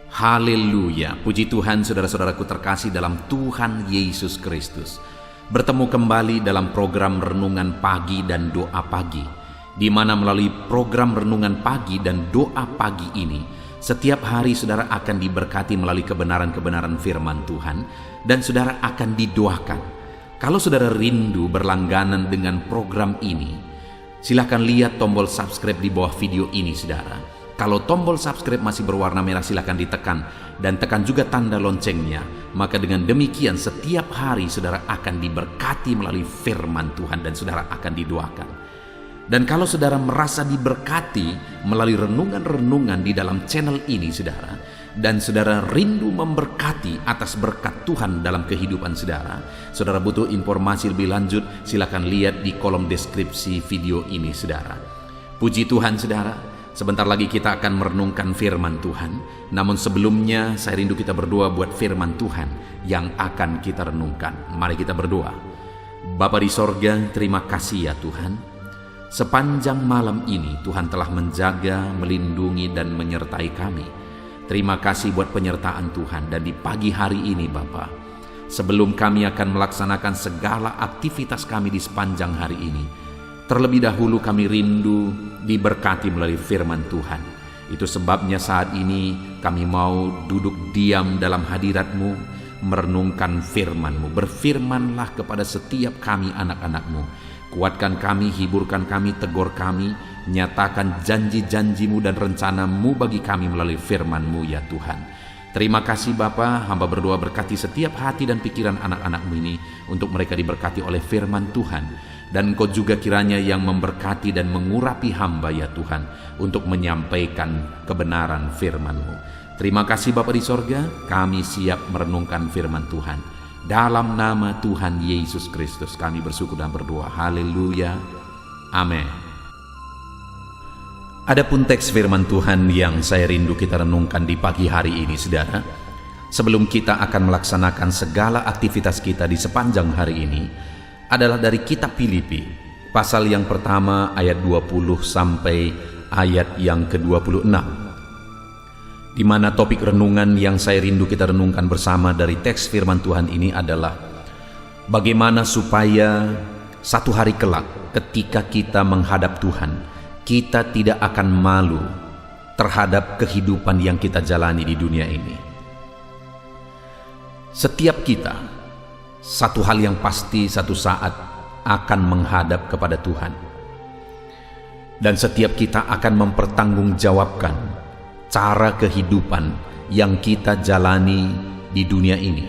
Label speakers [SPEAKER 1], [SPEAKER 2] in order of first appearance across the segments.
[SPEAKER 1] Haleluya, puji Tuhan saudara-saudaraku terkasih dalam Tuhan Yesus Kristus. Bertemu kembali dalam program Renungan Pagi dan Doa Pagi, di mana melalui program Renungan Pagi dan Doa Pagi ini, setiap hari saudara akan diberkati melalui kebenaran-kebenaran firman Tuhan, dan saudara akan didoakan. Kalau saudara rindu berlangganan dengan program ini, silakan lihat tombol subscribe di bawah video ini saudara. Kalau tombol subscribe masih berwarna merah, silakan ditekan dan tekan juga tanda loncengnya. Maka dengan demikian setiap hari saudara akan diberkati melalui firman Tuhan dan saudara akan didoakan. Dan kalau saudara merasa diberkati melalui renungan-renungan di dalam channel ini saudara, dan saudara rindu memberkati atas berkat Tuhan dalam kehidupan saudara, saudara butuh informasi lebih lanjut, silakan lihat di kolom deskripsi video ini saudara. Puji Tuhan saudara. Sebentar lagi kita akan merenungkan firman Tuhan. Namun sebelumnya saya rindu kita berdoa buat firman Tuhan yang akan kita renungkan. Mari kita berdoa. Bapa di sorga, terima kasih ya Tuhan. Sepanjang malam ini Tuhan telah menjaga, melindungi dan menyertai kami. Terima kasih buat penyertaan Tuhan. Dan di pagi hari ini Bapa, sebelum kami akan melaksanakan segala aktivitas kami di sepanjang hari ini, terlebih dahulu kami rindu diberkati melalui firman Tuhan. Itu sebabnya saat ini kami mau duduk diam dalam hadirat-Mu, merenungkan firman-Mu. Berfirmanlah kepada setiap kami anak-anak-Mu. Kuatkan kami, hiburkan kami, tegur kami, nyatakan janji-janji-Mu dan rencana-Mu bagi kami melalui firman-Mu ya Tuhan. Terima kasih Bapa, hamba berdoa berkati setiap hati dan pikiran anak-anak-Mu ini, untuk mereka diberkati oleh firman Tuhan. Dan Engkau juga kiranya yang memberkati dan mengurapi hamba ya Tuhan, untuk menyampaikan kebenaran firman-Mu. Terima kasih Bapa di sorga, kami siap merenungkan firman Tuhan. Dalam nama Tuhan Yesus Kristus kami bersyukur dan berdoa. Haleluya. Amin. Adapun teks firman Tuhan yang saya rindu kita renungkan di pagi hari ini saudara, sebelum kita akan melaksanakan segala aktivitas kita di sepanjang hari ini, adalah dari kitab Filipi, pasal yang pertama ayat 20 sampai ayat yang ke-26. Di mana topik renungan yang saya rindu kita renungkan bersama dari teks firman Tuhan ini adalah bagaimana supaya satu hari kelak ketika kita menghadap Tuhan, kita tidak akan malu terhadap kehidupan yang kita jalani di dunia ini. Setiap kita, satu hal yang pasti satu saat akan menghadap kepada Tuhan. Dan setiap kita akan mempertanggungjawabkan cara kehidupan yang kita jalani di dunia ini.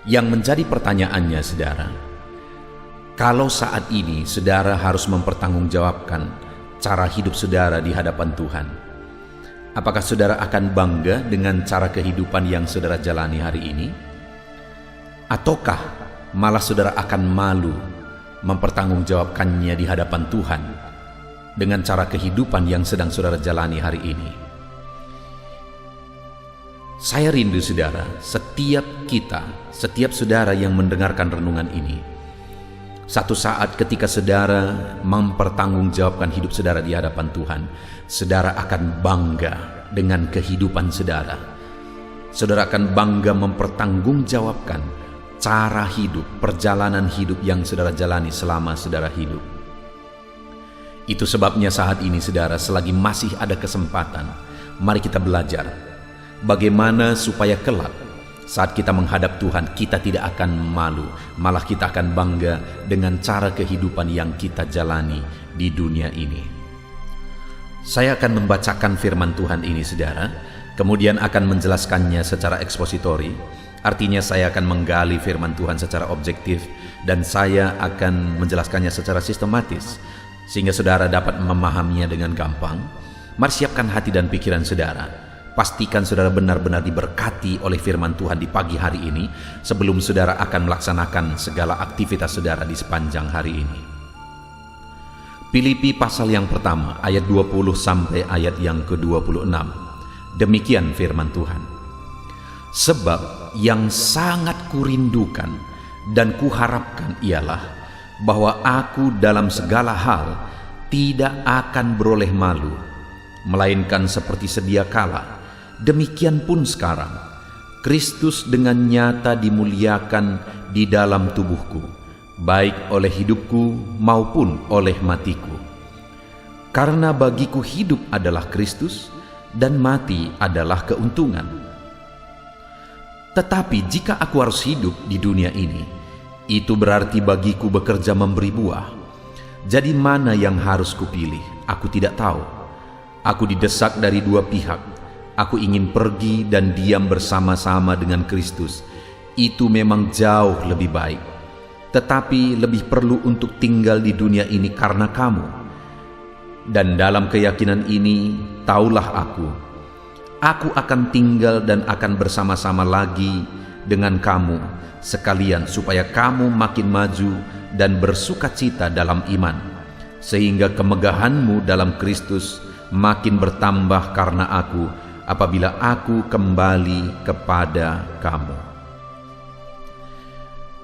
[SPEAKER 1] Yang menjadi pertanyaannya saudara, kalau saat ini saudara harus mempertanggungjawabkan cara hidup saudara di hadapan Tuhan, apakah saudara akan bangga dengan cara kehidupan yang saudara jalani hari ini? Ataukah malah saudara akan malu mempertanggungjawabkannya di hadapan Tuhan dengan cara kehidupan yang sedang saudara jalani hari ini? Saya rindu saudara, setiap kita, setiap saudara yang mendengarkan renungan ini, satu saat ketika saudara mempertanggungjawabkan hidup saudara di hadapan Tuhan, saudara akan bangga dengan kehidupan saudara. Saudara akan bangga mempertanggungjawabkan cara hidup, perjalanan hidup yang saudara jalani selama saudara hidup. Itu sebabnya saat ini saudara, selagi masih ada kesempatan, mari kita belajar bagaimana supaya kelak saat kita menghadap Tuhan, kita tidak akan malu, malah kita akan bangga dengan cara kehidupan yang kita jalani di dunia ini. Saya akan membacakan firman Tuhan ini saudara, kemudian akan menjelaskannya secara ekspositori. Artinya saya akan menggali firman Tuhan secara objektif dan saya akan menjelaskannya secara sistematis sehingga saudara dapat memahaminya dengan gampang. Mari siapkan hati dan pikiran saudara. Pastikan saudara benar-benar diberkati oleh firman Tuhan di pagi hari ini sebelum saudara akan melaksanakan segala aktivitas saudara di sepanjang hari ini. Filipi pasal yang pertama ayat 20 sampai ayat yang ke-26. Demikian firman Tuhan. Sebab yang sangat kurindukan dan kuharapkan ialah bahwa aku dalam segala hal tidak akan beroleh malu, melainkan seperti sedia kala demikian pun sekarang, Kristus dengan nyata dimuliakan di dalam tubuhku, baik oleh hidupku maupun oleh matiku. Karena bagiku hidup adalah Kristus, dan mati adalah keuntungan. Tetapi jika aku harus hidup di dunia ini, itu berarti bagiku bekerja memberi buah. Jadi mana yang harus kupilih? Aku tidak tahu. Aku didesak dari dua pihak. Aku ingin pergi dan diam bersama-sama dengan Kristus. Itu memang jauh lebih baik. Tetapi lebih perlu untuk tinggal di dunia ini karena kamu. Dan dalam keyakinan ini, taulah aku akan tinggal dan akan bersama-sama lagi dengan kamu sekalian, supaya kamu makin maju dan bersukacita dalam iman, sehingga kemegahanmu dalam Kristus makin bertambah karena aku, apabila aku kembali kepada kamu.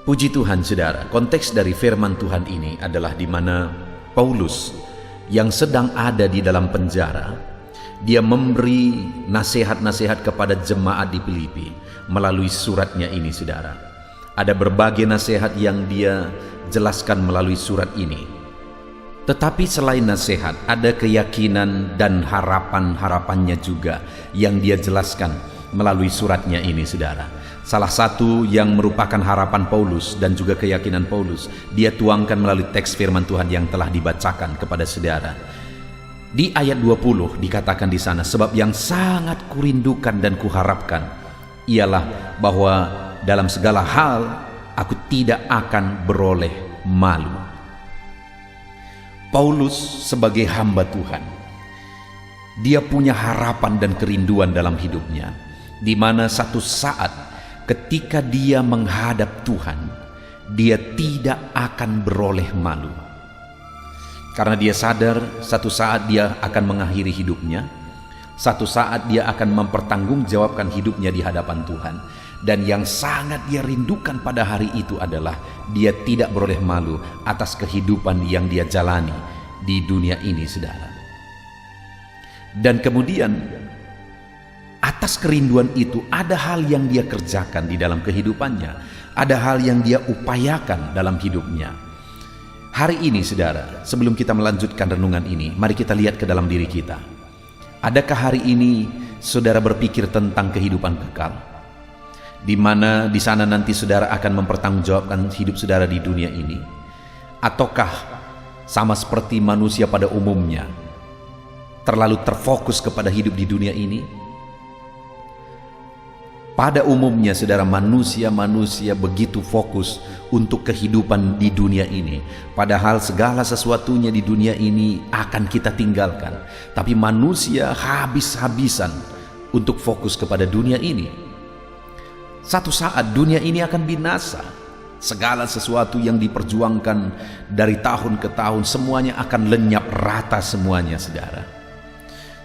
[SPEAKER 1] Puji Tuhan, saudara. Konteks dari firman Tuhan ini adalah di mana Paulus yang sedang ada di dalam penjara, dia memberi nasihat-nasihat kepada jemaat di Filipi melalui suratnya ini, saudara. Ada berbagai nasihat yang dia jelaskan melalui surat ini. Tetapi selain nasihat, ada keyakinan dan harapan-harapannya juga yang dia jelaskan melalui suratnya ini, saudara. Salah satu yang merupakan harapan Paulus dan juga keyakinan Paulus, dia tuangkan melalui teks firman Tuhan yang telah dibacakan kepada saudara. Di ayat 20 dikatakan di sana, sebab yang sangat kurindukan dan kuharapkan ialah bahwa dalam segala hal aku tidak akan beroleh malu. Paulus sebagai hamba Tuhan, dia punya harapan dan kerinduan dalam hidupnya, di mana satu saat ketika dia menghadap Tuhan, dia tidak akan beroleh malu. Karena dia sadar satu saat dia akan mengakhiri hidupnya, satu saat dia akan mempertanggungjawabkan hidupnya di hadapan Tuhan. Dan yang sangat dia rindukan pada hari itu adalah dia tidak beroleh malu atas kehidupan yang dia jalani di dunia ini, saudara. Dan kemudian atas kerinduan itu ada hal yang dia kerjakan di dalam kehidupannya, ada hal yang dia upayakan dalam hidupnya. Hari ini, saudara, sebelum kita melanjutkan renungan ini, mari kita lihat ke dalam diri kita. Adakah hari ini saudara berpikir tentang kehidupan kekal, di mana di sana nanti saudara akan mempertanggungjawabkan hidup saudara di dunia ini? Ataukah sama seperti manusia pada umumnya, terlalu terfokus kepada hidup di dunia ini? Pada umumnya, saudara, manusia begitu fokus untuk kehidupan di dunia ini, padahal segala sesuatunya di dunia ini akan kita tinggalkan. Tapi manusia habis-habisan untuk fokus kepada dunia ini. Satu saat dunia ini akan binasa. Segala sesuatu yang diperjuangkan dari tahun ke tahun, semuanya akan lenyap rata semuanya, saudara.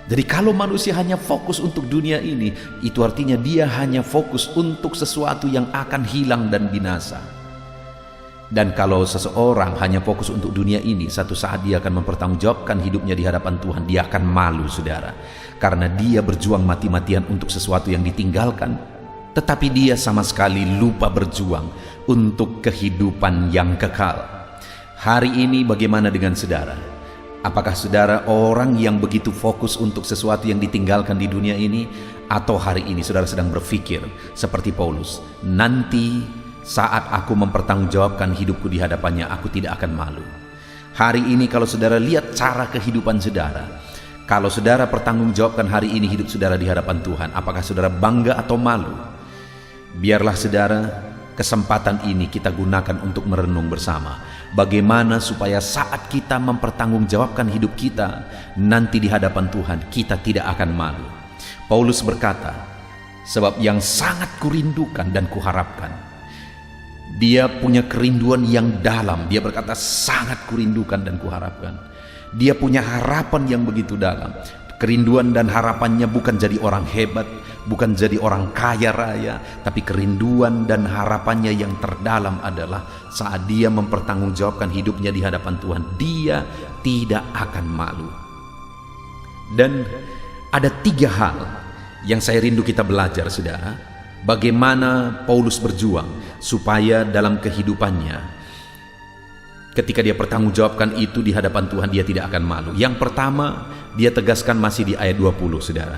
[SPEAKER 1] Jadi kalau manusia hanya fokus untuk dunia ini, itu artinya dia hanya fokus untuk sesuatu yang akan hilang dan binasa. Dan kalau seseorang hanya fokus untuk dunia ini, satu saat dia akan mempertanggungjawabkan hidupnya di hadapan Tuhan, dia akan malu, saudara. Karena dia berjuang mati-matian untuk sesuatu yang ditinggalkan, tetapi dia sama sekali lupa berjuang untuk kehidupan yang kekal. Hari ini bagaimana dengan saudara? Apakah saudara orang yang begitu fokus untuk sesuatu yang ditinggalkan di dunia ini? Atau hari ini saudara sedang berpikir seperti Paulus, nanti saat aku mempertanggungjawabkan hidupku di hadapannya, aku tidak akan malu. Hari ini kalau saudara lihat cara kehidupan saudara, kalau saudara pertanggungjawabkan hari ini hidup saudara di hadapan Tuhan, apakah saudara bangga atau malu? Biarlah saudara, kesempatan ini kita gunakan untuk merenung bersama. Bagaimana supaya saat kita mempertanggungjawabkan hidup kita nanti di hadapan Tuhan, kita tidak akan malu. Paulus berkata, sebab yang sangat kurindukan dan kuharapkan. Dia punya kerinduan yang dalam. Dia berkata sangat kurindukan dan kuharapkan. Dia punya harapan yang begitu dalam. Kerinduan dan harapannya bukan jadi orang hebat, bukan jadi orang kaya raya, tapi kerinduan dan harapannya yang terdalam adalah saat dia mempertanggungjawabkan hidupnya di hadapan Tuhan, dia tidak akan malu. Dan ada 3 hal Yang saya rindu kita belajar, saudara, bagaimana Paulus berjuang supaya dalam kehidupannya, ketika dia pertanggungjawabkan itu di hadapan Tuhan, dia tidak akan malu. Yang pertama, dia tegaskan masih di ayat 20, saudara.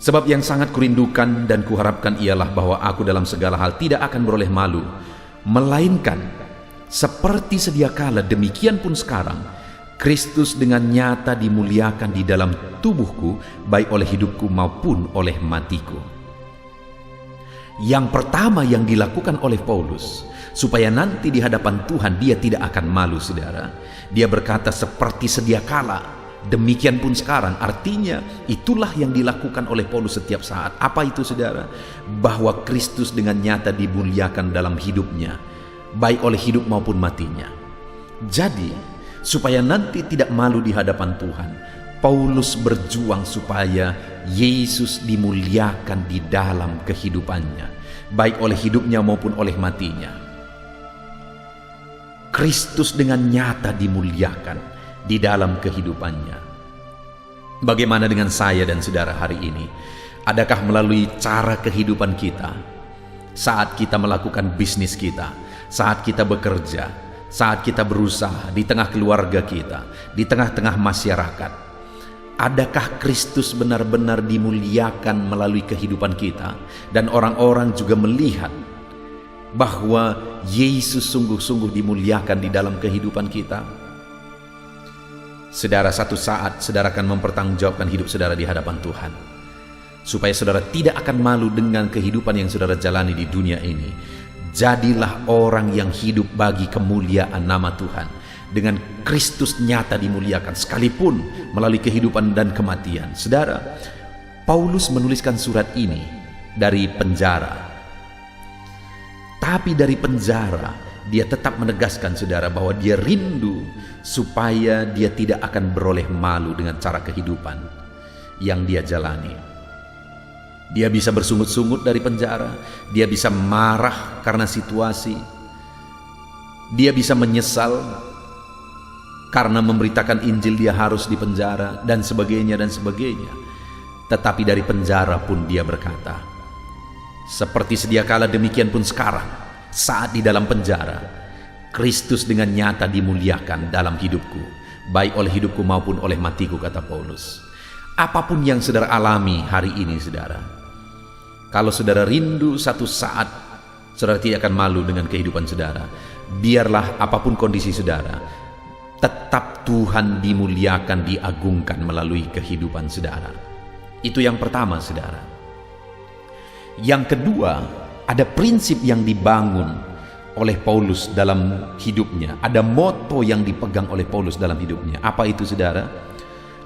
[SPEAKER 1] Sebab yang sangat kurindukan dan kuharapkan ialah bahwa aku dalam segala hal tidak akan beroleh malu, melainkan seperti sedia kala, demikian pun sekarang, Kristus dengan nyata dimuliakan di dalam tubuhku, baik oleh hidupku maupun oleh matiku. Yang pertama yang dilakukan oleh Paulus, supaya nanti di hadapan Tuhan dia tidak akan malu, saudara. Dia berkata seperti sedia kala, demikian pun sekarang. Artinya itulah yang dilakukan oleh Paulus setiap saat. Apa itu, saudara? Bahwa Kristus dengan nyata dimuliakan dalam hidupnya, baik oleh hidup maupun matinya. Jadi supaya nanti tidak malu di hadapan Tuhan, Paulus berjuang supaya Yesus dimuliakan di dalam kehidupannya, baik oleh hidupnya maupun oleh matinya. Kristus dengan nyata dimuliakan di dalam kehidupannya. Bagaimana dengan saya dan saudara hari ini? Adakah melalui cara kehidupan kita, saat kita melakukan bisnis kita, saat kita bekerja, saat kita berusaha di tengah keluarga kita, di tengah-tengah masyarakat, adakah Kristus benar-benar dimuliakan melalui kehidupan kita, dan orang-orang juga melihat bahwa Yesus sungguh-sungguh dimuliakan di dalam kehidupan kita? Saudara, satu saat saudara akan mempertanggungjawabkan hidup saudara di hadapan Tuhan, supaya saudara tidak akan malu dengan kehidupan yang saudara jalani di dunia ini. Jadilah orang yang hidup bagi kemuliaan nama Tuhan, dengan Kristus nyata dimuliakan sekalipun melalui kehidupan dan kematian. Saudara, Paulus menuliskan surat ini dari penjara. Tapi dari penjara dia tetap menegaskan, saudara, bahwa dia rindu supaya dia tidak akan beroleh malu dengan cara kehidupan yang dia jalani. Dia bisa bersungut-sungut dari penjara, dia bisa marah karena situasi, dia bisa menyesal karena memberitakan Injil dia harus di penjara, dan sebagainya dan sebagainya. Tetapi dari penjara pun dia berkata, seperti sedia kala demikian pun sekarang, saat di dalam penjara, Kristus dengan nyata dimuliakan dalam hidupku, baik oleh hidupku maupun oleh matiku, kata Paulus. Apapun yang saudara alami hari ini, saudara, kalau saudara rindu satu saat saudara tidak akan malu dengan kehidupan saudara, biarlah apapun kondisi saudara, tetap Tuhan dimuliakan, diagungkan melalui kehidupan saudara. Itu yang pertama, saudara. Yang kedua, ada prinsip yang dibangun oleh Paulus dalam hidupnya, ada moto yang dipegang oleh Paulus dalam hidupnya. Apa itu, saudara?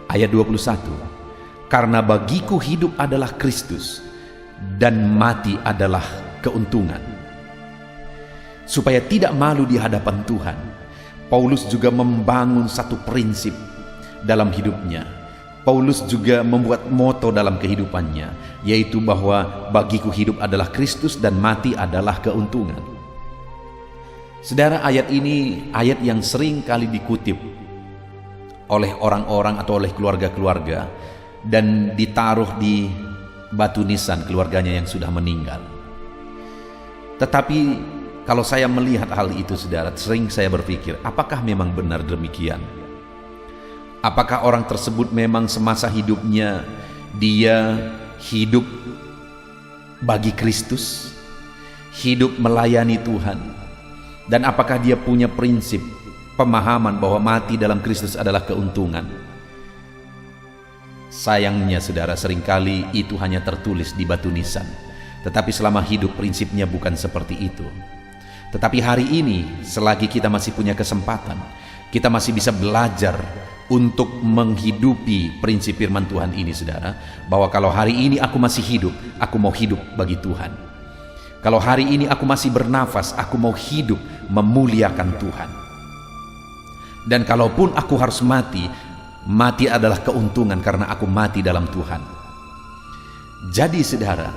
[SPEAKER 1] Ayat 21. Karena bagiku hidup adalah Kristus dan mati adalah keuntungan. Supaya tidak malu di hadapan Tuhan, Paulus juga membangun satu prinsip dalam hidupnya. Paulus juga membuat moto dalam kehidupannya, yaitu bahwa bagiku hidup adalah Kristus dan mati adalah keuntungan. Saudara, ayat ini ayat yang sering kali dikutip oleh orang-orang atau oleh keluarga-keluarga dan ditaruh di batu nisan keluarganya yang sudah meninggal. Tetapi kalau saya melihat hal itu, saudara, sering saya berpikir, apakah memang benar demikian? Apakah orang tersebut memang semasa hidupnya dia hidup bagi Kristus, hidup melayani Tuhan, dan apakah dia punya prinsip pemahaman bahwa mati dalam Kristus adalah keuntungan? Sayangnya, saudara, seringkali itu hanya tertulis di batu nisan. Tetapi selama hidup prinsipnya bukan seperti itu. Tetapi hari ini, selagi kita masih punya kesempatan, kita masih bisa belajar untuk menghidupi prinsip firman Tuhan ini, saudara, bahwa kalau hari ini aku masih hidup, aku mau hidup bagi Tuhan. Kalau hari ini aku masih bernafas, aku mau hidup memuliakan Tuhan. Dan kalaupun aku harus mati, mati adalah keuntungan karena aku mati dalam Tuhan. Jadi, saudara,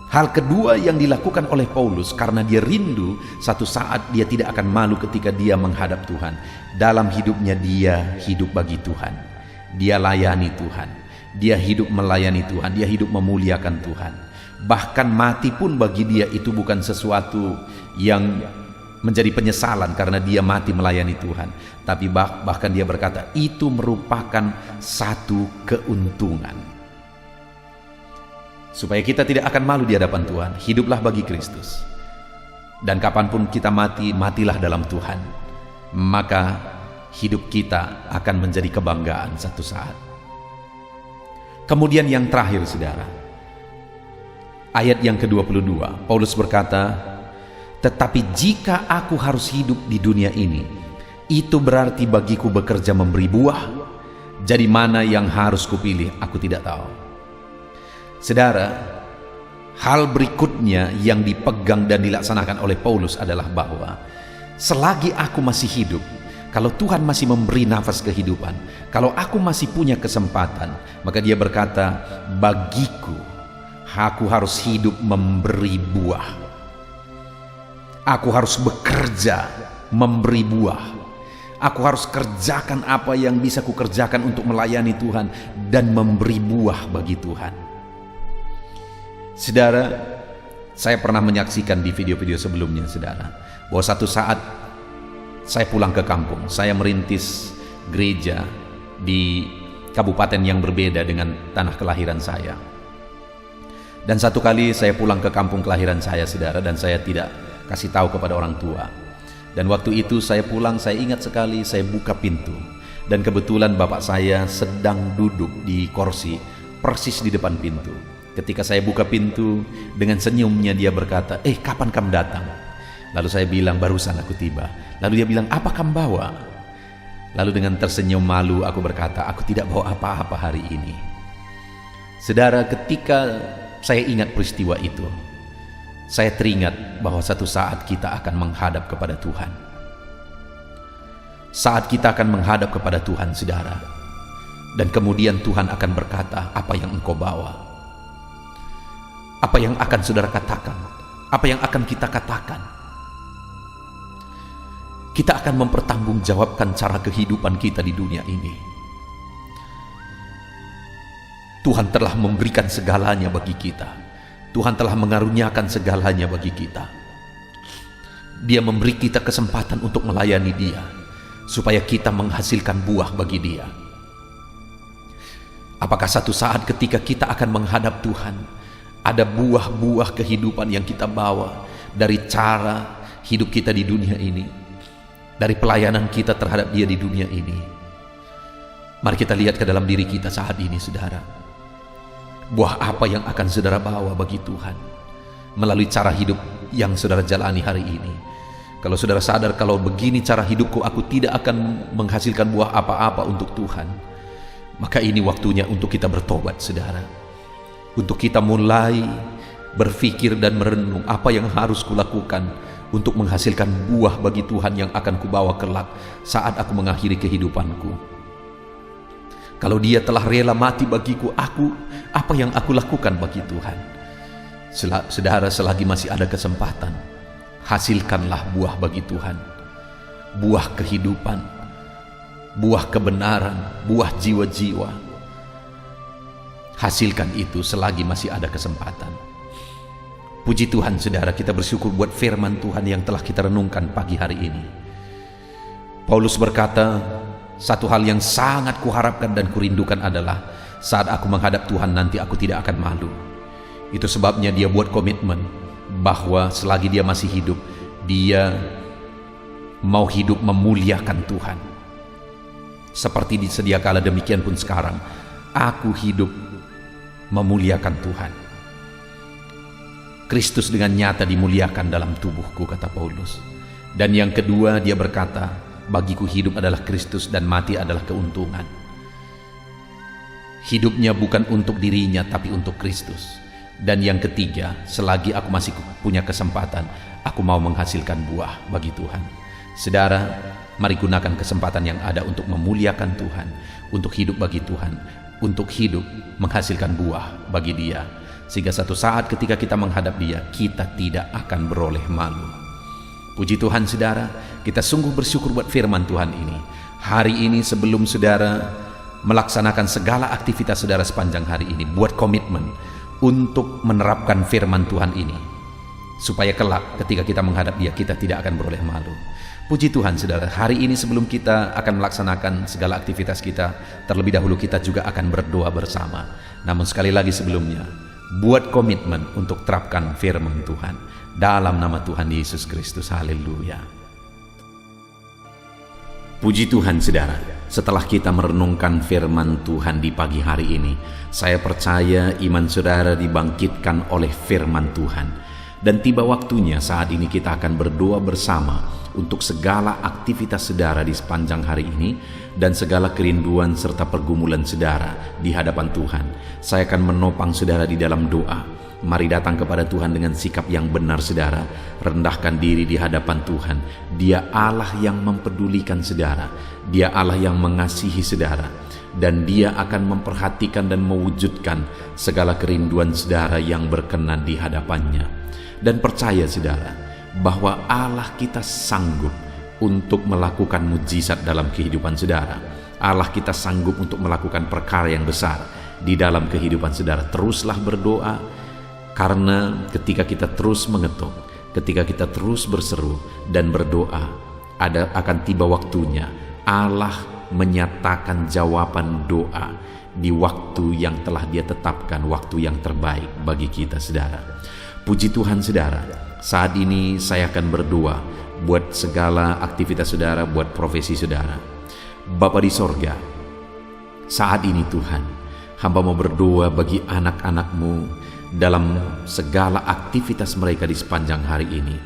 [SPEAKER 1] hal kedua yang dilakukan oleh Paulus karena dia rindu satu saat dia tidak akan malu ketika dia menghadap Tuhan. Dalam hidupnya dia hidup bagi Tuhan, dia layani Tuhan, Dia hidup melayani Tuhan, dia hidup memuliakan Tuhan. Bahkan mati pun bagi dia itu bukan sesuatu yang menjadi penyesalan karena dia mati melayani Tuhan. Tapi bahkan dia berkata itu merupakan satu keuntungan. Supaya kita tidak akan malu di hadapan Tuhan, hiduplah bagi Kristus. Dan kapanpun kita mati, matilah dalam Tuhan. Maka hidup kita akan menjadi kebanggaan satu saat. Kemudian yang terakhir saudara, ayat yang ke-22, Paulus berkata, tetapi jika aku harus hidup di dunia ini, itu berarti bagiku bekerja memberi buah. Jadi mana yang harus kupilih, aku tidak tahu. Saudara, hal berikutnya yang dipegang dan dilaksanakan oleh Paulus adalah bahwa selagi aku masih hidup, kalau Tuhan masih memberi nafas kehidupan, kalau aku masih punya kesempatan, maka dia berkata, bagiku, aku harus hidup memberi buah. Aku harus bekerja memberi buah. Aku harus kerjakan apa yang bisa kukerjakan untuk melayani Tuhan dan memberi buah bagi Tuhan. Saudara, saya pernah menyaksikan di video-video sebelumnya, saudara, bahwa satu saat saya pulang ke kampung, saya merintis gereja di kabupaten yang berbeda dengan tanah kelahiran saya. Dan satu kali saya pulang ke kampung kelahiran saya, saudara, dan saya tidak kasih tahu kepada orang tua. Dan waktu itu saya pulang, saya ingat sekali, saya buka pintu. Dan kebetulan bapak saya sedang duduk di kursi persis di depan pintu. Ketika saya buka pintu, dengan senyumnya dia berkata, kapan kamu datang? Lalu saya bilang, barusan aku tiba. Lalu dia bilang, apa kamu bawa? Lalu dengan tersenyum malu aku berkata, aku tidak bawa apa-apa hari ini. Saudara, ketika saya ingat peristiwa itu, saya teringat bahwa satu saat kita akan menghadap kepada Tuhan. Saat kita akan menghadap kepada Tuhan, saudara, dan kemudian Tuhan akan berkata, apa yang engkau bawa? Apa yang akan saudara katakan? Apa yang akan kita katakan? Kita akan mempertanggungjawabkan cara kehidupan kita di dunia ini. Tuhan telah memberikan segalanya bagi kita. Tuhan telah mengaruniakan segalanya bagi kita. Dia memberi kita kesempatan untuk melayani Dia, supaya kita menghasilkan buah bagi Dia. Apakah satu saat ketika kita akan menghadap Tuhan, ada buah-buah kehidupan yang kita bawa dari cara hidup kita di dunia ini, dari pelayanan kita terhadap Dia di dunia ini? Mari kita lihat ke dalam diri kita saat ini, saudara. Buah apa yang akan saudara bawa bagi Tuhan melalui cara hidup yang saudara jalani hari ini? Kalau saudara sadar, kalau begini cara hidupku, aku tidak akan menghasilkan buah apa-apa untuk Tuhan, maka ini waktunya untuk kita bertobat, saudara. Untuk kita mulai berpikir dan merenung, apa yang harus kulakukan untuk menghasilkan buah bagi Tuhan yang akan kubawa kelak saat aku mengakhiri kehidupanku. Kalau Dia telah rela mati bagiku, apa yang aku lakukan bagi Tuhan? Saudara, selagi masih ada kesempatan, hasilkanlah buah bagi Tuhan. Buah kehidupan, buah kebenaran, buah jiwa-jiwa. Hasilkan itu selagi masih ada kesempatan. Puji Tuhan, saudara, kita bersyukur buat firman Tuhan yang telah kita renungkan pagi hari ini. Paulus berkata, satu hal yang sangat kuharapkan dan kurindukan adalah saat aku menghadap Tuhan nanti aku tidak akan malu. Itu sebabnya dia buat komitmen bahwa selagi dia masih hidup, dia mau hidup memuliakan Tuhan. Seperti disedia kala, demikian pun sekarang aku hidup memuliakan Tuhan. Kristus dengan nyata dimuliakan dalam tubuhku, kata Paulus. Dan yang kedua, dia berkata, bagiku hidup adalah Kristus dan mati adalah keuntungan. Hidupnya bukan untuk dirinya tapi untuk Kristus. Dan yang ketiga, selagi aku masih punya kesempatan, aku mau menghasilkan buah bagi Tuhan. Saudara, mari gunakan kesempatan yang ada untuk memuliakan Tuhan, untuk hidup bagi Tuhan, untuk hidup menghasilkan buah bagi Dia, sehingga satu saat ketika kita menghadap Dia, kita tidak akan beroleh malu. Puji Tuhan, saudara, kita sungguh bersyukur buat firman Tuhan ini. Hari ini sebelum saudara melaksanakan segala aktivitas saudara sepanjang hari ini. Buat komitmen untuk menerapkan firman Tuhan ini, supaya kelak ketika kita menghadap Dia, kita tidak akan beroleh malu. Puji Tuhan saudara, hari ini sebelum kita akan melaksanakan segala aktivitas kita, terlebih dahulu kita juga akan berdoa bersama. Namun sekali lagi sebelumnya, buat komitmen untuk terapkan firman Tuhan dalam nama Tuhan Yesus Kristus. Haleluya. Puji Tuhan saudara, setelah kita merenungkan firman Tuhan di pagi hari ini, saya percaya iman saudara dibangkitkan oleh firman Tuhan. Dan tiba waktunya saat ini kita akan berdoa bersama untuk segala aktivitas saudara di sepanjang hari ini dan segala kerinduan serta pergumulan saudara di hadapan Tuhan. Saya akan menopang saudara di dalam doa. Mari datang kepada Tuhan dengan sikap yang benar saudara. Rendahkan diri di hadapan Tuhan. Dia Allah yang mempedulikan saudara. Dia Allah yang mengasihi saudara. Dan Dia akan memperhatikan dan mewujudkan segala kerinduan saudara yang berkenan di hadapannya. Dan percaya saudara, bahwa Allah kita sanggup untuk melakukan mujizat dalam kehidupan saudara. Allah kita sanggup untuk melakukan perkara yang besar di dalam kehidupan saudara. Teruslah berdoa, karena ketika kita terus mengetuk, ketika kita terus berseru dan berdoa, akan tiba waktunya Allah menyatakan jawaban doa di waktu yang telah Dia tetapkan, waktu yang terbaik bagi kita saudara. Puji Tuhan saudara, saat ini saya akan berdoa buat segala aktivitas saudara, buat profesi saudara. Bapa di sorga, saat ini Tuhan, hamba mau berdoa bagi anak-anak-Mu dalam segala aktivitas mereka di sepanjang hari ini.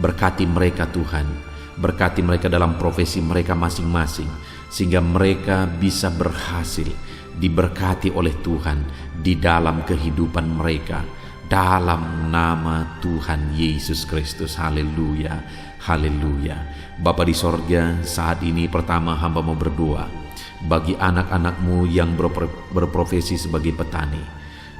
[SPEAKER 1] Berkati mereka Tuhan, berkati mereka dalam profesi mereka masing-masing, sehingga mereka bisa berhasil, diberkati oleh Tuhan di dalam kehidupan mereka. Dalam nama Tuhan Yesus Kristus. Haleluya, haleluya. Bapa di sorga, saat ini pertama hamba mau berdoa bagi anak-anak-Mu yang berprofesi sebagai petani.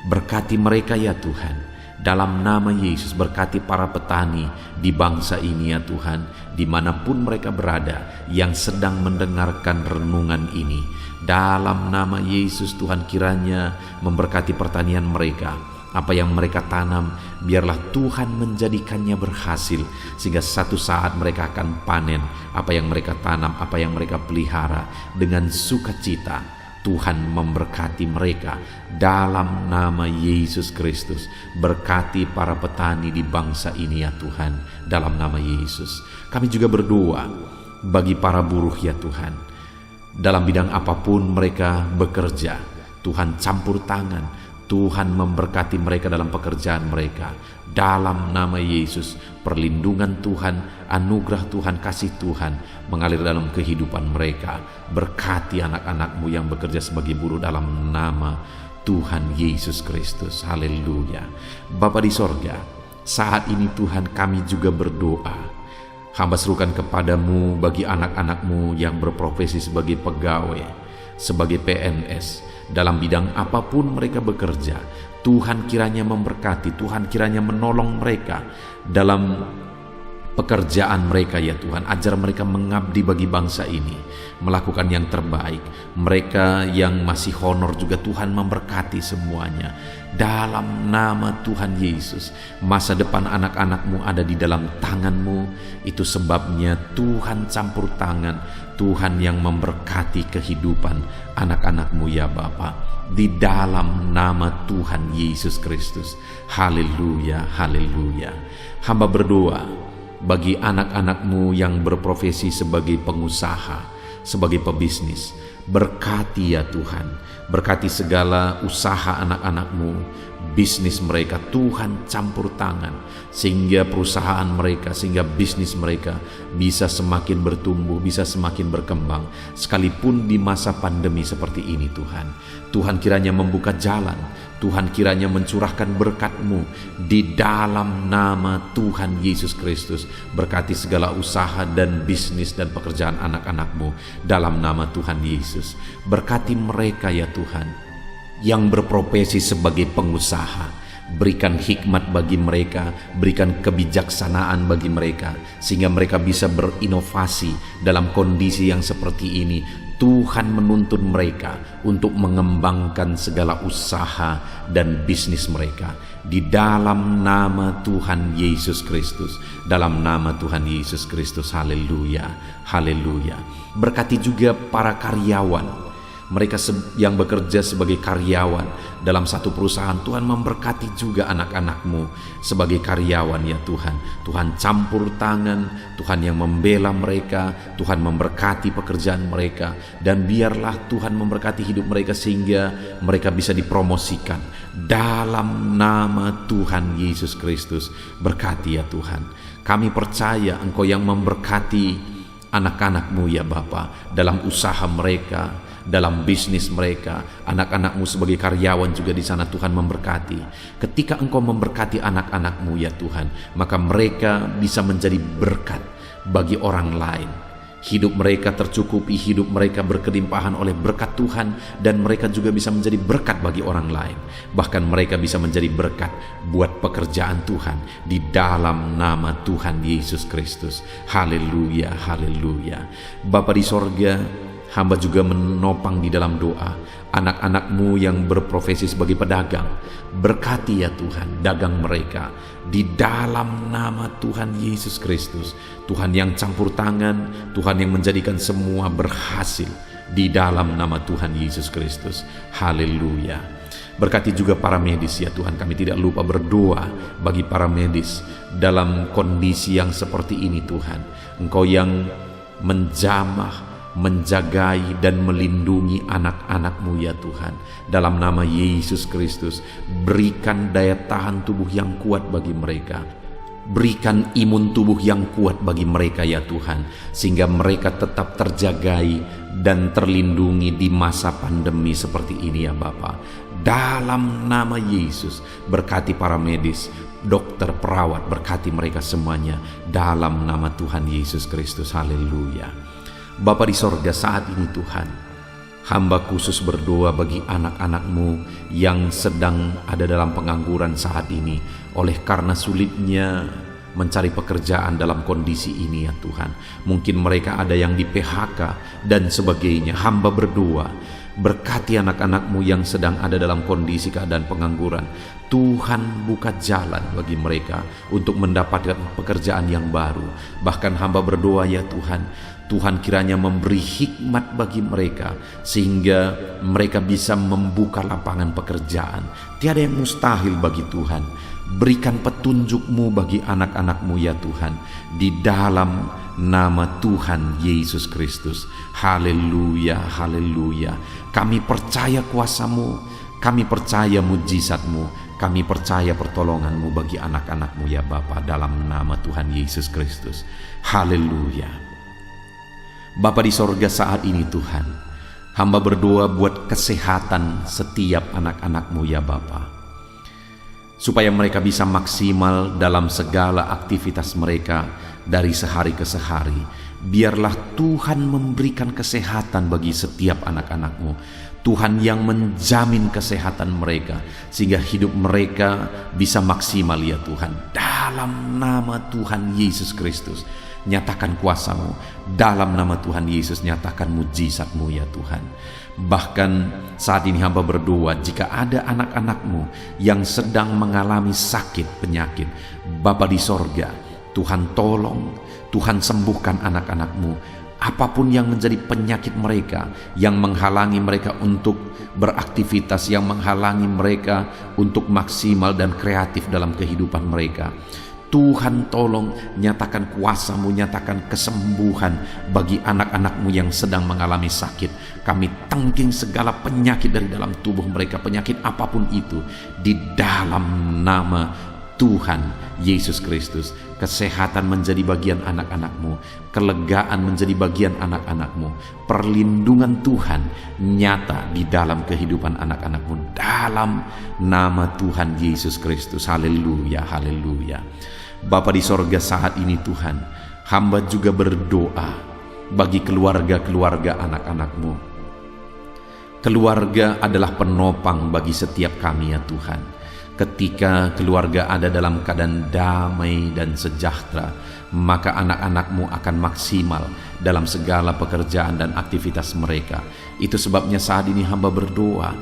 [SPEAKER 1] Berkati mereka ya Tuhan. Dalam nama Yesus, berkati para petani di bangsa ini ya Tuhan, dimanapun mereka berada yang sedang mendengarkan renungan ini. Dalam nama Yesus Tuhan, kiranya memberkati pertanian mereka. Apa yang mereka tanam, biarlah Tuhan menjadikannya berhasil, sehingga satu saat mereka akan panen apa yang mereka tanam, apa yang mereka pelihara dengan sukacita. Tuhan memberkati mereka dalam nama Yesus Kristus. Berkati para petani di bangsa ini ya Tuhan, dalam nama Yesus. Kami juga berdoa bagi para buruh ya Tuhan, dalam bidang apapun mereka bekerja. Tuhan campur tangan, Tuhan memberkati mereka dalam pekerjaan mereka. Dalam nama Yesus, perlindungan Tuhan, anugerah Tuhan, kasih Tuhan mengalir dalam kehidupan mereka. Berkati anak-anak-Mu yang bekerja sebagai buruh dalam nama Tuhan Yesus Kristus. Haleluya. Bapa di sorga, saat ini Tuhan kami juga berdoa. Hamba serukan kepadamu bagi anak-anak-Mu yang berprofesi sebagai pegawai, sebagai PNS, dalam bidang apapun mereka bekerja. Tuhan kiranya memberkati, Tuhan kiranya menolong mereka dalam pekerjaan mereka ya Tuhan. Ajar mereka mengabdi bagi bangsa ini, melakukan yang terbaik. Mereka yang masih honor juga Tuhan memberkati semuanya. Dalam nama Tuhan Yesus, masa depan anak-anak-Mu ada di dalam tangan-Mu. Itu sebabnya Tuhan campur tangan, Tuhan yang memberkati kehidupan anak-anak-Mu ya Bapa, di dalam nama Tuhan Yesus Kristus. Haleluya, haleluya. Hamba berdoa bagi anak-anak-Mu yang berprofesi sebagai pengusaha, sebagai pebisnis. Berkati ya Tuhan, berkati segala usaha anak-anak-Mu, bisnis mereka. Tuhan campur tangan, sehingga perusahaan mereka, sehingga bisnis mereka bisa semakin bertumbuh, bisa semakin berkembang, sekalipun di masa pandemi seperti ini Tuhan. Tuhan kiranya membuka jalan, Tuhan kiranya mencurahkan berkat-Mu di dalam nama Tuhan Yesus Kristus. Berkati segala usaha dan bisnis dan pekerjaan anak-anak-Mu dalam nama Tuhan Yesus. Berkati mereka ya Tuhan yang berprofesi sebagai pengusaha. Berikan hikmat bagi mereka, berikan kebijaksanaan bagi mereka, sehingga mereka bisa berinovasi dalam kondisi yang seperti ini. Tuhan menuntun mereka untuk mengembangkan segala usaha dan bisnis mereka di dalam nama Tuhan Yesus Kristus. Dalam nama Tuhan Yesus Kristus. Haleluya, haleluya. Berkati juga para karyawan, mereka yang bekerja sebagai karyawan dalam satu perusahaan. Tuhan memberkati juga anak-anak-Mu sebagai karyawan ya Tuhan. Tuhan campur tangan, Tuhan yang membela mereka, Tuhan memberkati pekerjaan mereka, dan biarlah Tuhan memberkati hidup mereka sehingga mereka bisa dipromosikan dalam nama Tuhan Yesus Kristus. Berkati ya Tuhan. Kami percaya Engkau yang memberkati anak-anak-Mu ya Bapa, dalam usaha mereka, dalam bisnis mereka. Anak-anak-Mu sebagai karyawan juga di sana Tuhan memberkati. Ketika Engkau memberkati anak-anak-Mu ya Tuhan, maka mereka bisa menjadi berkat bagi orang lain. Hidup mereka tercukupi, hidup mereka berkelimpahan oleh berkat Tuhan, dan mereka juga bisa menjadi berkat bagi orang lain. Bahkan mereka bisa menjadi berkat buat pekerjaan Tuhan di dalam nama Tuhan Yesus Kristus. Haleluya, haleluya. Bapa di sorga, hamba juga menopang di dalam doa anak-anak-Mu yang berprofesi sebagai pedagang. Berkati ya Tuhan dagang mereka di dalam nama Tuhan Yesus Kristus. Tuhan yang campur tangan, Tuhan yang menjadikan semua berhasil di dalam nama Tuhan Yesus Kristus. Haleluya. Berkati juga para medis ya Tuhan. Kami tidak lupa berdoa bagi para medis dalam kondisi yang seperti ini Tuhan. Engkau yang menjamah, menjagai dan melindungi anak-anak-Mu ya Tuhan. Dalam nama Yesus Kristus, berikan daya tahan tubuh yang kuat bagi mereka. Berikan imun tubuh yang kuat bagi mereka ya Tuhan, sehingga mereka tetap terjagai dan terlindungi di masa pandemi seperti ini ya Bapa. Dalam nama Yesus, berkati para medis, dokter, perawat, berkati mereka semuanya dalam nama Tuhan Yesus Kristus. Haleluya. Bapa di sorga, saat ini Tuhan, hamba khusus berdoa bagi anak-anak-Mu yang sedang ada dalam pengangguran saat ini oleh karena sulitnya mencari pekerjaan dalam kondisi ini ya Tuhan. Mungkin mereka ada yang di PHK dan sebagainya. Hamba berdoa, berkati anak-anak-Mu yang sedang ada dalam kondisi keadaan pengangguran. Tuhan buka jalan bagi mereka untuk mendapatkan pekerjaan yang baru. Bahkan hamba berdoa ya Tuhan, Tuhan kiranya memberi hikmat bagi mereka sehingga mereka bisa membuka lapangan pekerjaan. Tiada yang mustahil bagi Tuhan. Berikan petunjuk-Mu bagi anak-anak-Mu ya Tuhan, di dalam nama Tuhan Yesus Kristus. Haleluya, haleluya. Kami percaya kuasa-Mu, kami percaya mujizat-Mu, kami percaya pertolongan-Mu bagi anak-anak-Mu ya Bapa, dalam nama Tuhan Yesus Kristus. Haleluya. Bapa di sorga, saat ini Tuhan, hamba berdoa buat kesehatan setiap anak-anak-Mu ya Bapa, supaya mereka bisa maksimal dalam segala aktivitas mereka dari sehari ke sehari. Biarlah Tuhan memberikan kesehatan bagi setiap anak-anak-Mu. Tuhan yang menjamin kesehatan mereka sehingga hidup mereka bisa maksimal ya Tuhan. Dalam nama Tuhan Yesus Kristus, nyatakan kuasa-Mu. Dalam nama Tuhan Yesus, nyatakan mujizat-Mu ya Tuhan. Bahkan saat ini hamba berdoa, jika ada anak-anak-Mu yang sedang mengalami sakit penyakit, Bapa di sorga, Tuhan tolong, Tuhan sembuhkan anak-anak-Mu. Apapun yang menjadi penyakit mereka, yang menghalangi mereka untuk beraktivitas, yang menghalangi mereka untuk maksimal dan kreatif dalam kehidupan mereka, Tuhan tolong, nyatakan kuasa-Mu, nyatakan kesembuhan bagi anak-anak-Mu yang sedang mengalami sakit. Kami tangking segala penyakit dari dalam tubuh mereka, penyakit apapun itu, di dalam nama Tuhan Yesus Kristus. Kesehatan menjadi bagian anak-anak-Mu, kelegaan menjadi bagian anak-anak-Mu, perlindungan Tuhan nyata di dalam kehidupan anak-anak-Mu, dalam nama Tuhan Yesus Kristus. Haleluya, haleluya. Bapa di sorga, saat ini Tuhan, hamba juga berdoa bagi keluarga-keluarga anak-anak-Mu. Keluarga adalah penopang bagi setiap kami ya Tuhan. Ketika keluarga ada dalam keadaan damai dan sejahtera, maka anak-anakmu akan maksimal dalam segala pekerjaan dan aktivitas mereka. Itu sebabnya saat ini hamba berdoa,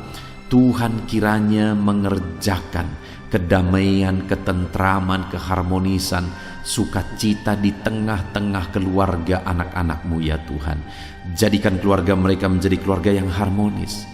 [SPEAKER 1] Tuhan kiranya mengerjakan kedamaian, ketentraman, keharmonisan, sukacita di tengah-tengah keluarga anak-anakmu ya Tuhan. Jadikan keluarga mereka menjadi keluarga yang harmonis.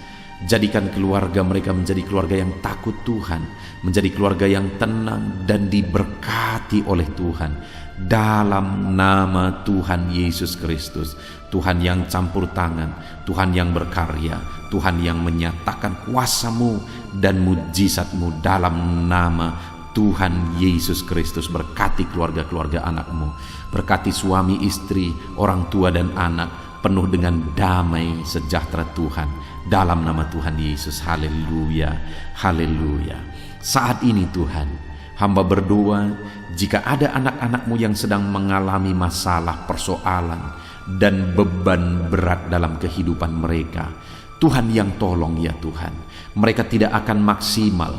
[SPEAKER 1] Jadikan keluarga mereka menjadi keluarga yang takut Tuhan, menjadi keluarga yang tenang dan diberkati oleh Tuhan. Dalam nama Tuhan Yesus Kristus, Tuhan yang campur tangan, Tuhan yang berkarya, Tuhan yang menyatakan kuasa-Mu dan mujizat-Mu, dalam nama Tuhan Yesus Kristus. Berkati keluarga-keluarga anak-Mu, berkati suami, istri, orang tua dan anak, penuh dengan damai sejahtera Tuhan, dalam nama Tuhan Yesus. Haleluya, haleluya. Saat ini Tuhan, hamba berdoa, jika ada anak-anak-Mu yang sedang mengalami masalah, persoalan, dan beban berat dalam kehidupan mereka, Tuhan yang tolong ya Tuhan. Mereka tidak akan maksimal,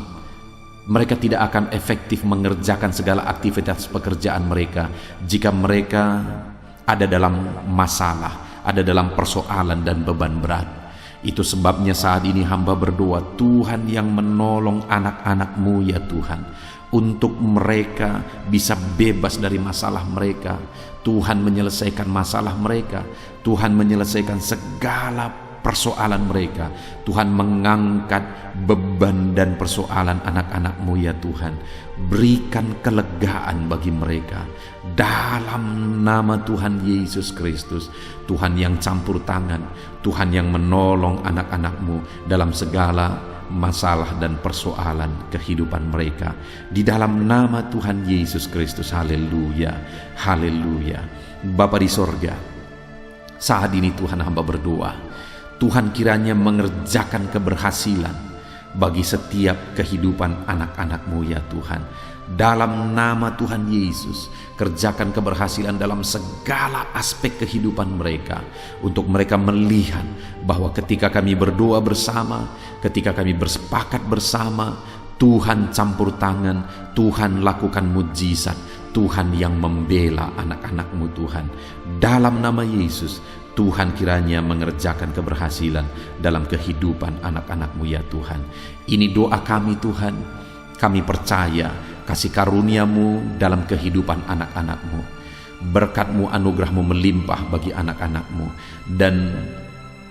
[SPEAKER 1] mereka tidak akan efektif mengerjakan segala aktivitas pekerjaan mereka jika mereka ada dalam masalah, ada dalam persoalan dan beban berat. Itu sebabnya saat ini hamba berdoa, Tuhan yang menolong anak-anak-Mu ya Tuhan, untuk mereka bisa bebas dari masalah mereka. Tuhan menyelesaikan masalah mereka, Tuhan menyelesaikan segala persoalan mereka. Tuhan mengangkat beban dan persoalan anak-anak-Mu ya Tuhan. Berikan kelegaan bagi mereka dalam nama Tuhan Yesus Kristus. Tuhan yang campur tangan, Tuhan yang menolong anak-anak-Mu dalam segala masalah dan persoalan kehidupan mereka, di dalam nama Tuhan Yesus Kristus. Haleluya, haleluya. Bapa di sorga, saat ini Tuhan hamba berdoa, Tuhan kiranya mengerjakan keberhasilan bagi setiap kehidupan anak-anak-Mu ya Tuhan. Dalam nama Tuhan Yesus, kerjakan keberhasilan dalam segala aspek kehidupan mereka, untuk mereka melihat bahwa ketika kami berdoa bersama, ketika kami bersepakat bersama, Tuhan campur tangan, Tuhan lakukan mujizat, Tuhan yang membela anak-anak-Mu Tuhan. Dalam nama Yesus, Tuhan kiranya mengerjakan keberhasilan dalam kehidupan anak-anak-Mu ya Tuhan. Ini doa kami Tuhan. Kami percaya kasih karunia-Mu dalam kehidupan anak-anak-Mu. Berkat-Mu, anugerah-Mu melimpah bagi anak-anak-Mu. Dan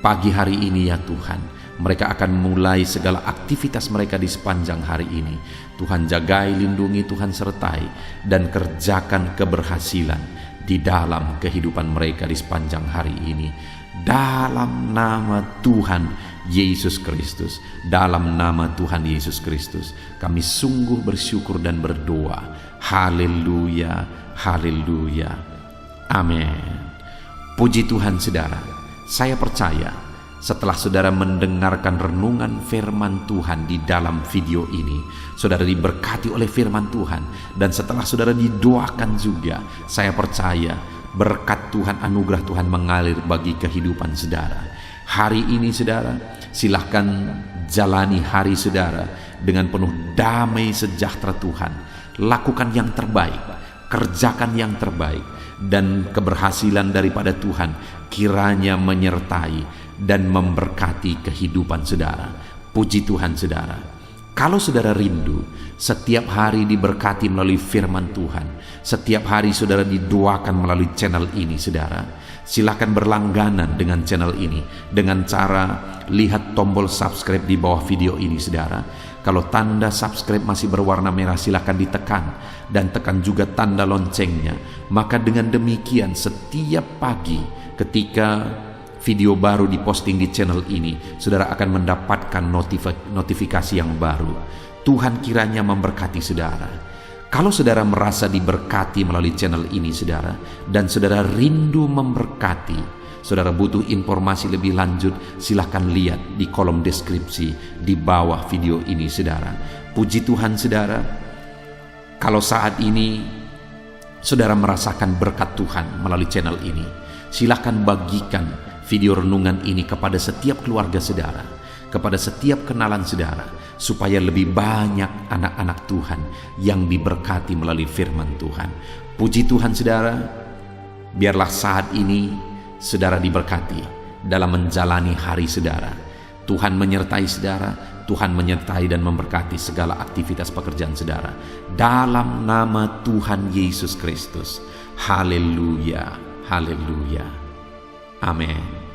[SPEAKER 1] pagi hari ini ya Tuhan, mereka akan mulai segala aktivitas mereka di sepanjang hari ini. Tuhan jagai, lindungi, Tuhan sertai, dan kerjakan keberhasilan di dalam kehidupan mereka di sepanjang hari ini. Dalam nama Tuhan Yesus Kristus, dalam nama Tuhan Yesus Kristus, kami sungguh bersyukur dan berdoa. Haleluya, haleluya, amin. Puji Tuhan saudara, saya percaya setelah saudara mendengarkan renungan firman Tuhan di dalam video ini, saudara diberkati oleh firman Tuhan. Dan setelah saudara didoakan juga, saya percaya berkat Tuhan, anugerah Tuhan mengalir bagi kehidupan saudara. Hari ini saudara, silahkan jalani hari saudara dengan penuh damai sejahtera Tuhan. Lakukan yang terbaik, kerjakan yang terbaik, dan keberhasilan daripada Tuhan kiranya menyertai dan memberkati kehidupan saudara. Puji Tuhan saudara. Kalau saudara rindu setiap hari diberkati melalui firman Tuhan, setiap hari saudara didoakan melalui channel ini saudara, silakan berlangganan dengan channel ini dengan cara lihat tombol subscribe di bawah video ini saudara. Kalau tanda subscribe masih berwarna merah, silakan ditekan, dan tekan juga tanda loncengnya. Maka dengan demikian setiap pagi ketika video baru diposting di channel ini, saudara akan mendapatkan notifikasi yang baru. Tuhan kiranya memberkati saudara. Kalau saudara merasa diberkati melalui channel ini saudara, dan saudara rindu memberkati, saudara butuh informasi lebih lanjut, silahkan lihat di kolom deskripsi di bawah video ini saudara. Puji Tuhan saudara, kalau saat ini saudara merasakan berkat Tuhan melalui channel ini, silahkan bagikan video renungan ini kepada setiap keluarga saudara. kepada setiap kenalan saudara, supaya lebih banyak anak-anak Tuhan yang diberkati melalui firman Tuhan. Puji Tuhan saudara, biarlah saat ini saudara diberkati dalam menjalani hari saudara. Tuhan menyertai saudara, Tuhan menyertai dan memberkati segala aktivitas pekerjaan saudara. Dalam nama Tuhan Yesus Kristus. Haleluya, haleluya. Amin.